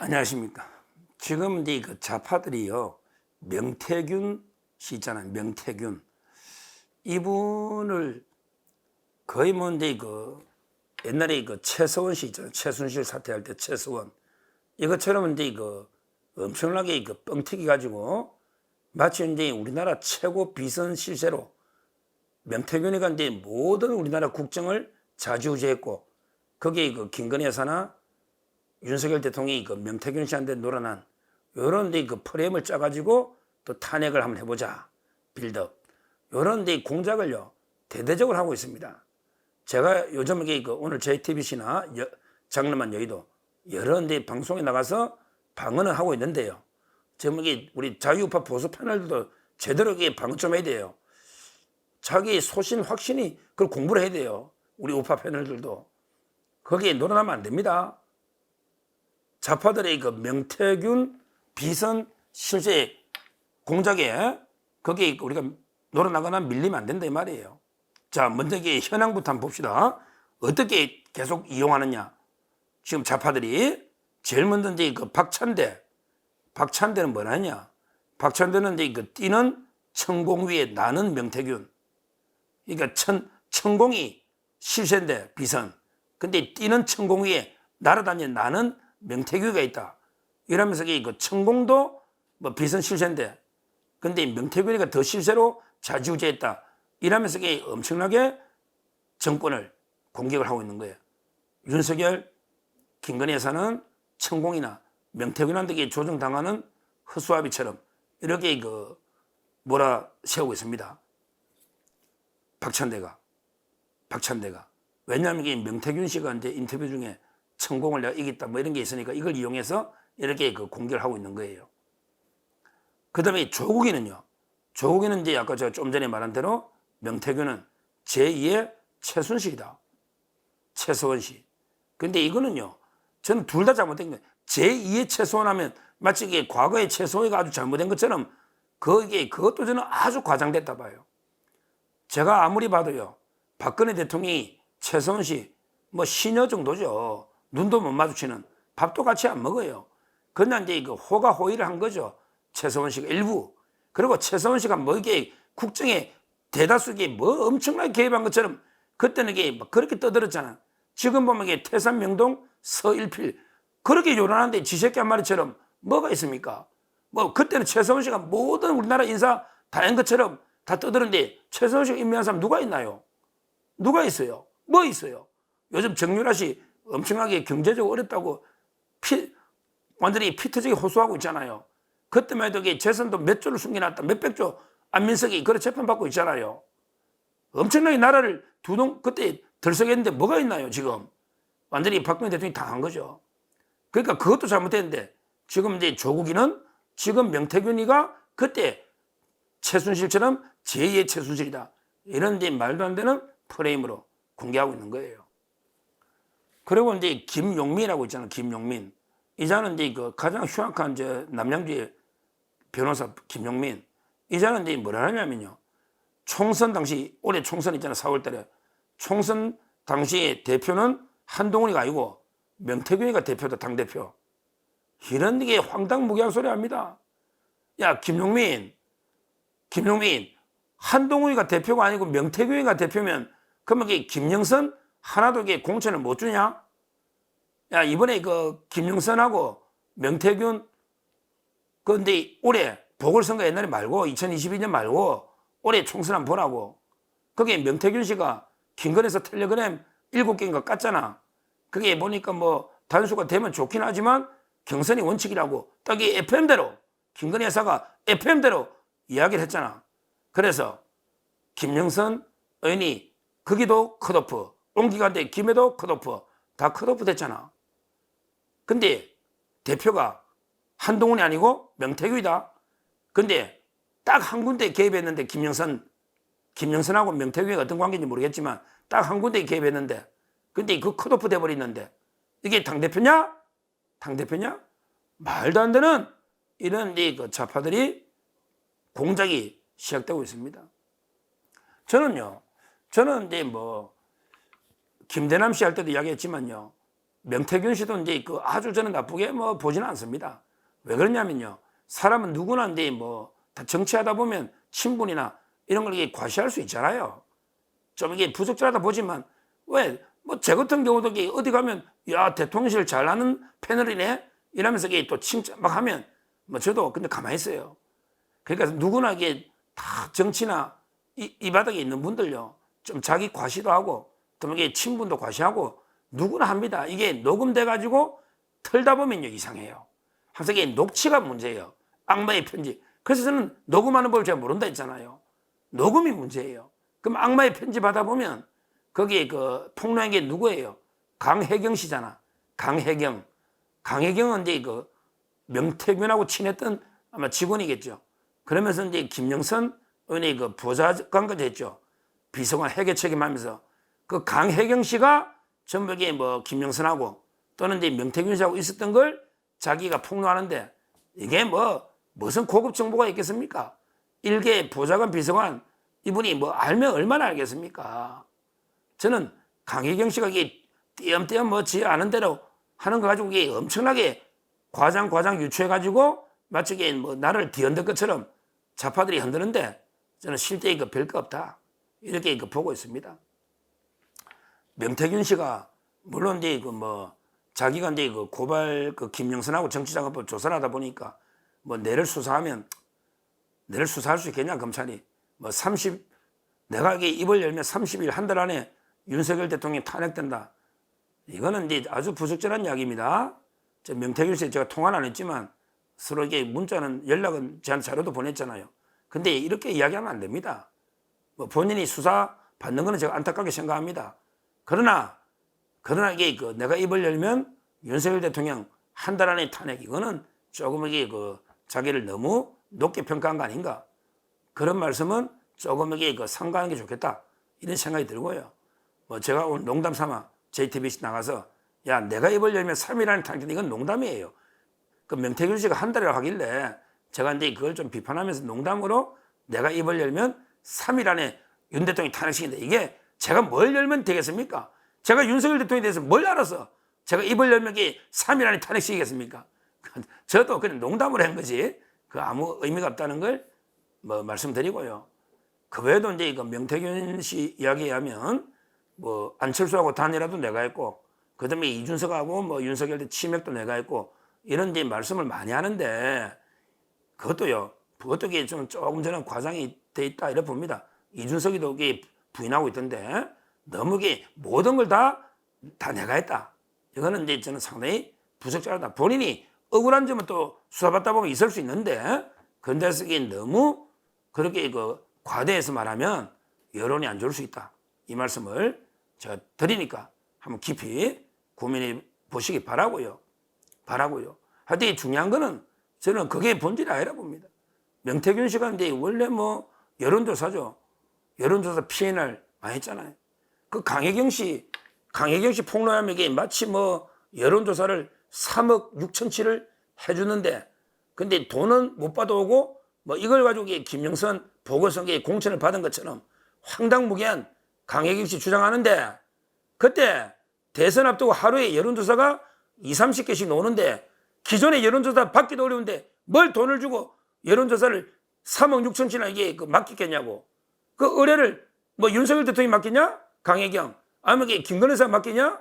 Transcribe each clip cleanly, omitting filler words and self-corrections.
안녕하십니까. 지금 이제 그 좌파들이요, 명태균 씨 있잖아요. 명태균. 이분을 거의 뭐 이제 그 옛날에 그 최서원 씨 있잖아요. 최순실 사퇴할 때 최서원. 이것처럼 이제 그 엄청나게 그 뻥튀기 가지고 마치 이제 우리나라 최고 비선 실세로 명태균이가 이제 모든 우리나라 국정을 좌지우지했고 거기에 그 김건희 여사나 윤석열 대통령이 그 명태균 씨한테 놀아난 요런 데 그 프레임을 짜가지고 또 탄핵을 한번 해보자 빌드업 요런 데 공작을요 대대적으로 하고 있습니다. 제가 요즘 이게 그 오늘 JTBC나 장르만 여의도 여러 데 방송에 나가서 방언을 하고 있는데요. 지금 이게 우리 자유우파 보수 패널들도 제대로 이게 방언 좀 해야 돼요. 자기 소신 확신이 그걸 공부를 해야 돼요. 우리 우파 패널들도 거기에 놀아나면 안 됩니다. 좌파들의 그 명태균 비선 실세 공작에 거기에 우리가 놀아나거나 밀리면 안 된다 이 말이에요. 자, 먼저 이게 현황부터 한번 봅시다. 어떻게 계속 이용하느냐. 지금 좌파들이 제일 먼저 이제 그 박찬대는 뭐냐냐. 박찬대는 이제 그 뛰는 천공 위에 나는 명태균. 그러니까 천공이 실세인데 비선. 근데 뛰는 천공 위에 날아다니는 나는 명태균이가 있다. 이러면서 그 천공도 뭐 비선 실세인데 근데 명태균이가 더 실세로 좌지우지했다. 이러면서 엄청나게 정권을 공격을 하고 있는 거예요. 윤석열, 김건희 여사는 천공이나 명태균한테 조정당하는 허수아비처럼 이렇게 그 몰아세우고 있습니다. 박찬대가. 왜냐하면 이게 명태균 씨가 이제 인터뷰 중에 천공을 내가 이겼다 뭐 이런 게 있으니까 이걸 이용해서 이렇게 그 공격을 하고 있는 거예요. 그 다음에 조국이는요. 조국이는 이제 아까 제가 좀 전에 말한 대로 명태균은 제2의 최순실이다. 최서원 씨. 근데 이거는요. 저는 둘 다 잘못된 거예요. 제2의 최서원 하면 마치 이게 과거의 최서원이가 아주 잘못된 것처럼 그것도 저는 아주 과장됐다 봐요. 제가 아무리 봐도요. 박근혜 대통령이 최서원 씨 뭐 시녀 정도죠. 눈도 못 마주치는 밥도 같이 안 먹어요. 그냥 이제 그 호가호의를 한 거죠. 최서원 씨가 일부. 그리고 최서원 씨가 뭐 이게 국정에 대다수 뭐 엄청나게 개입한 것처럼 그때는 이게 막 그렇게 떠들었잖아. 지금 보면 이게 태산명동 서일필 그렇게 요란한데 지새끼 한 마리처럼 뭐가 있습니까? 뭐 그때는 최서원 씨가 모든 우리나라 인사 다 한 것처럼 다 떠드는데 최서원 씨가 임명한 사람 누가 있나요? 누가 있어요? 뭐 있어요? 요즘 정유라 씨 엄청나게 경제적으로 어렵다고 완전히 피터지게 호소하고 있잖아요. 그때만 해도 재산도 몇 조를 숨겨놨다. 몇백조 안민석이 그래 재판받고 있잖아요. 엄청나게 나라를 그때 들썩였는데 뭐가 있나요 지금. 완전히 박근혜 대통령이 당한 거죠. 그러니까 그것도 잘못됐는데 지금 이제 조국이는 지금 명태균이가 그때 최순실처럼 제2의 최순실이다. 이런 이제 말도 안 되는 프레임으로 공개하고 있는 거예요. 그리고 이제 김용민이라고 있잖아요. 김용민. 이자는 이제 그 가장 흉악한 남양주의 변호사 김용민. 이자는 이제 뭐라 하냐면요. 총선 당시, 올해 총선 있잖아요. 4월 달에. 총선 당시에 대표는 한동훈이가 아니고 명태균이가 대표다, 당대표. 이런 게 황당무계한 소리 합니다. 야, 김용민. 한동훈이가 대표가 아니고 명태균이가 대표면 그러면 김영선 하나도 공천을 못 주냐? 야, 이번에 그 김영선하고 명태균 근데 올해 보궐선거 옛날에 말고 2022년 말고 올해 총선 한번 보라고. 거기에 명태균 씨가 김건희에서 텔레그램 7개인가 깠잖아. 그게 보니까 뭐 단수가 되면 좋긴 하지만 경선이 원칙이라고 딱 이 FM대로 김건희 여사가 FM대로 이야기를 했잖아. 그래서 김영선 의원이 거기도 컷오프, 옹기간데 김해도 컷오프, 다 컷오프 됐잖아. 근데 대표가 한동훈이 아니고 명태균이다. 근데 딱 한 군데 개입했는데 김영선하고 명태균이 어떤 관계인지 모르겠지만 딱 한 군데 개입했는데 근데 그 컷오프 돼버리는데 이게 당대표냐? 말도 안 되는 이런 그 좌파들이 공작이 시작되고 있습니다. 저는 이제 뭐 김대남 씨 할 때도 이야기했지만요. 명태균 씨도 이제 그 아주 저는 나쁘게 뭐 보지는 않습니다. 왜 그러냐면요. 사람은 누구나 이제 뭐 다 정치하다 보면 친분이나 이런 걸 이게 과시할 수 있잖아요. 좀 이게 부적절하다 보지만 왜 뭐 제 같은 경우도 이게 어디 가면 야 대통령실 잘하는 패널이네 이러면서 이게 또 칭찬 막 하면 뭐 저도 근데 가만히 있어요. 그러니까 누구나 이게 다 정치나 이 바닥에 있는 분들요 좀 자기 과시도 하고 또 이게 친분도 과시하고 누구나 합니다. 이게 녹음돼 가지고 털다 보면요 이상해요. 항상 이게 녹취가 문제예요. 악마의 편집. 그래서 저는 녹음하는 법을 제가 모른다 했잖아요. 녹음이 문제예요. 그럼 악마의 편집 하다 보면 거기에 그 폭로한 게 누구예요? 강혜경 씨잖아. 강혜경. 강혜경은 이제 그 명태균하고 친했던 아마 직원이겠죠. 그러면서 이제 김영선 의원이 그 보좌관까지 했죠. 비서관 회계 책임하면서 그 강혜경 씨가 전부 이게 뭐 김영선하고 또는 이제 명태균 씨하고 있었던 걸 자기가 폭로하는데 이게 뭐 무슨 고급 정보가 있겠습니까? 일개 보좌관 비서관 이분이 뭐 알면 얼마나 알겠습니까? 저는 강혜경 씨가 이게 띄엄띄엄 뭐 지 아는 대로 하는 거 가지고 이게 엄청나게 과장 유추해가지고 마치 이게 뭐 나를 뒤흔들 것처럼 좌파들이 흔드는데 저는 실제 이거 별거 없다. 이렇게 이거 보고 있습니다. 명태균 씨가 물론 이제 그 뭐 자기가 이제 그 고발 그 김영선하고 정치자금법 조사를 하다 보니까 뭐 내를 수사하면 내를 수사할 수 있겠냐 검찰이 뭐 30 내가 이게 입을 열면 30일 한 달 안에 윤석열 대통령이 탄핵된다. 이거는 이제 아주 부적절한 이야기입니다. 저 명태균 씨 제가 통화는 안 했지만 서로 이게 문자는 연락은 제한테 자료도 보냈잖아요. 근데 이렇게 이야기하면 안 됩니다. 뭐 본인이 수사 받는 거는 제가 안타깝게 생각합니다. 그러나 이게 그 내가 입을 열면 윤석열 대통령 한 달 안에 탄핵 이거는 조금 이게 그 자기를 너무 높게 평가한 거 아닌가. 그런 말씀은 조금 이게 그 삼가하는 게 좋겠다. 이런 생각이 들고요. 뭐 제가 오늘 농담 삼아 JTBC 나가서 야 내가 입을 열면 3일 안에 탄핵 이건 농담이에요. 그 명태균 씨가 한 달이라고 하길래 제가 이제 그걸 좀 비판하면서 농담으로 내가 입을 열면 3일 안에 윤 대통령이 탄핵시킨다. 이게 제가 뭘 열면 되겠습니까? 제가 윤석열 대통령에 대해서 뭘 알아서 제가 입을 열면 이게 3일 안에 탄핵시키겠습니까? 저도 그냥 농담을 한 거지. 그 아무 의미가 없다는 걸 뭐 말씀드리고요. 그 외에도 이제 이거 명태균 씨 이야기에 하면 뭐 안철수하고 단일화도 내가 했고 그다음에 이준석하고 뭐 윤석열 대 치맥도 내가 했고 이런 이제 말씀을 많이 하는데 그것도 이게 좀 조금 저는 과장이 돼 있다 이렇게 봅니다. 이준석이도 이게 부인하고 있던데 너무 이게 모든 걸 다 내가 했다. 이거는 이제 저는 상당히 부적절하다. 본인이 억울한 점은 또 수사받다 보면 있을 수 있는데 그런데 이게 너무 그렇게 그 과대해서 말하면 여론이 안 좋을 수 있다. 이 말씀을 제가 드리니까 한번 깊이 고민해 보시기 바라고요. 하여튼 중요한 거는 저는 그게 본질이 아니라 봅니다. 명태균 씨가 이제 원래 뭐 여론조사죠. 여론조사 PNR 많이 했잖아요. 그 강혜경 씨 폭로하면 이게 마치 뭐 여론조사를 3억 6천치를 해주는데 근데 돈은 못 받아오고 뭐 이걸 가지고 김영선 보궐선거에 공천을 받은 것처럼 황당무계한 강혜경 씨 주장하는데 그때 대선 앞두고 하루에 여론조사가 20-30개씩 나오는데 기존의 여론조사 받기도 어려운데 뭘 돈을 주고 여론조사를 3억 6천치나 이게 맡기겠냐고. 그 의뢰를 뭐 윤석열 대통령이 맡기냐? 강혜경. 아니면 이게 김건희 여사 맡기냐?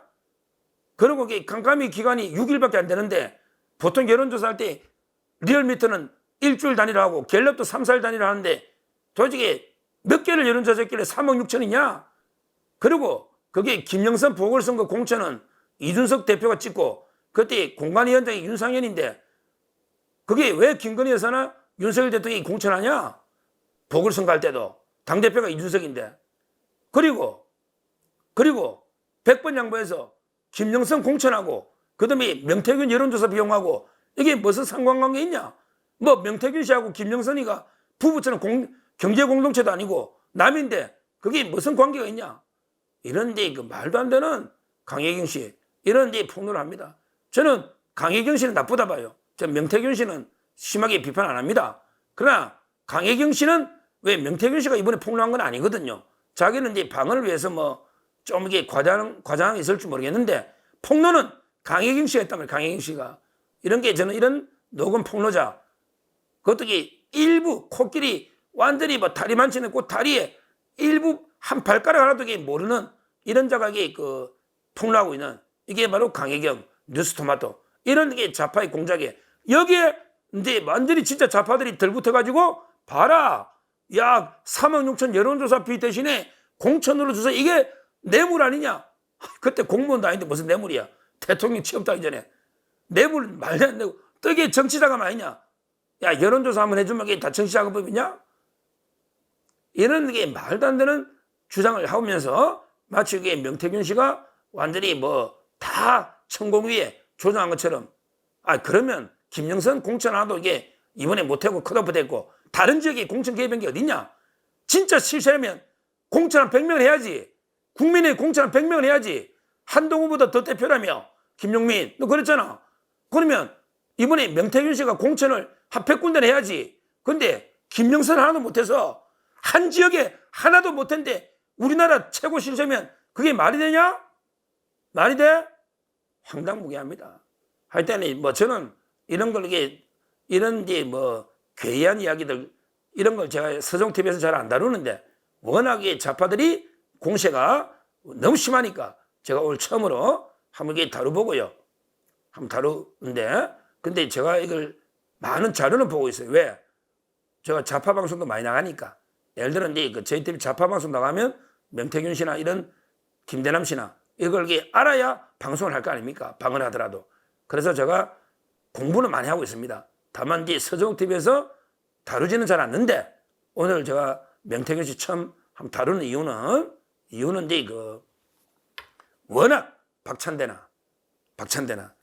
그리고 이게 깜깜이 기간이 6일밖에 안 되는데 보통 여론조사 할 때 리얼미터는 일주일 단위로 하고 갤럽도 3-4일 단위로 하는데 도대체 몇 개를 여론조사 했길래 3억 6천이냐? 그리고 그게 김영선 보궐선거 공천은 이준석 대표가 찍고 그때 공관위원장이 윤상현인데 그게 왜 김건희 여사나 윤석열 대통령이 공천하냐? 보궐선거 할 때도 당대표가 이준석인데 그리고 100번 양보해서 김영선 공천하고 그다음에 명태균 여론조사 비용하고 이게 무슨 상관관계 있냐? 뭐 명태균 씨하고 김영선이가 부부처럼 경제공동체도 아니고 남인데 그게 무슨 관계가 있냐? 이런 데 그 말도 안 되는 강혜경 씨 이런 데 폭로를 합니다. 저는 강혜경 씨는 나쁘다 봐요. 저 명태균 씨는 심하게 비판 안 합니다. 그러나 강혜경 씨는 왜 명태균 씨가 이번에 폭로한 건 아니거든요. 자기는 이제 방어를 위해서 뭐 좀 이게 과장이 있을지 모르겠는데 폭로는 강혜경 씨가 했단 말이에요. 강혜경 씨가. 이런 게 저는 이런 녹음 폭로자, 그것도 일부 코끼리 완전히 뭐 다리 만치는 그 다리에 일부 한 발가락 하나도 모르는 이런 자가 폭로하고 있는 이게 바로 강혜경, 뉴스토마토 이런 게 좌파의 공작이에요. 여기에 이제 완전히 진짜 좌파들이 들붙어가지고 봐라, 야 3억 6천 여론조사 비 대신에 공천으로 주서 이게 뇌물 아니냐? 그때 공무원도 아닌데 무슨 뇌물이야? 대통령 취업도 하기 전에 뇌물 말도 안 되고 또 이게 정치자금 아니냐? 야 여론조사 한번 해주면 이게 다 정치자금법이냐? 이런 게 말도 안 되는 주장을 하면서 마치 이게 명태균 씨가 완전히 뭐 다 천공위에 조정한 것처럼, 그러면 김영선 공천 하나도 이게 이번에 못하고 컷오프 됐고 다른 지역에 공천 개입한 게 어딨냐? 진짜 실세라면 공천 한 100명을 해야지. 국민의 공천 한 100명을 해야지. 한동훈보다 더 대표라며. 김용민 너 그랬잖아. 그러면 이번에 명태균 씨가 공천을 한 100군데는 해야지. 근데 김영선 하나도 못해서 한 지역에 하나도 못했는데 우리나라 최고 실세면 그게 말이 되냐? 말이 돼? 황당무계합니다. 하여튼 뭐 저는 이런 걸 이런 뭐 괴이한 이야기들 이런 걸 제가 서정TV에서 잘 안 다루는데 워낙에 좌파들이 공세가 너무 심하니까 제가 오늘 처음으로 한번 다뤄보고요. 한번 다루는데 근데 제가 이걸 많은 자료는 보고 있어요. 왜? 제가 좌파 방송도 많이 나가니까. 예를 들어 이제 저희 TV 좌파 방송 나가면 명태균 씨나 이런 김대남 씨나 이걸 알아야 방송을 할 거 아닙니까? 방을 하더라도. 그래서 제가 공부는 많이 하고 있습니다. 다만 이제 서정TV에서 다루지는 잘 않는데 오늘 제가 명태균 씨 처음 한번 다루는 이유는 이제 워낙 박찬대나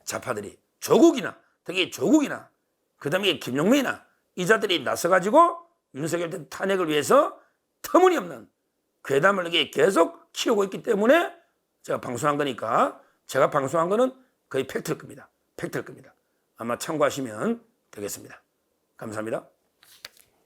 좌파들이 조국이나 특히 조국이나 그다음에 김용민이나 이 자들이 나서가지고 윤석열 탄핵을 위해서 터무니없는 괴담을 계속 키우고 있기 때문에 제가 방송한 거니까 제가 방송한 거는 거의 팩트일 겁니다. 팩트일 겁니다. 아마 참고하시면 되겠습니다. 감사합니다.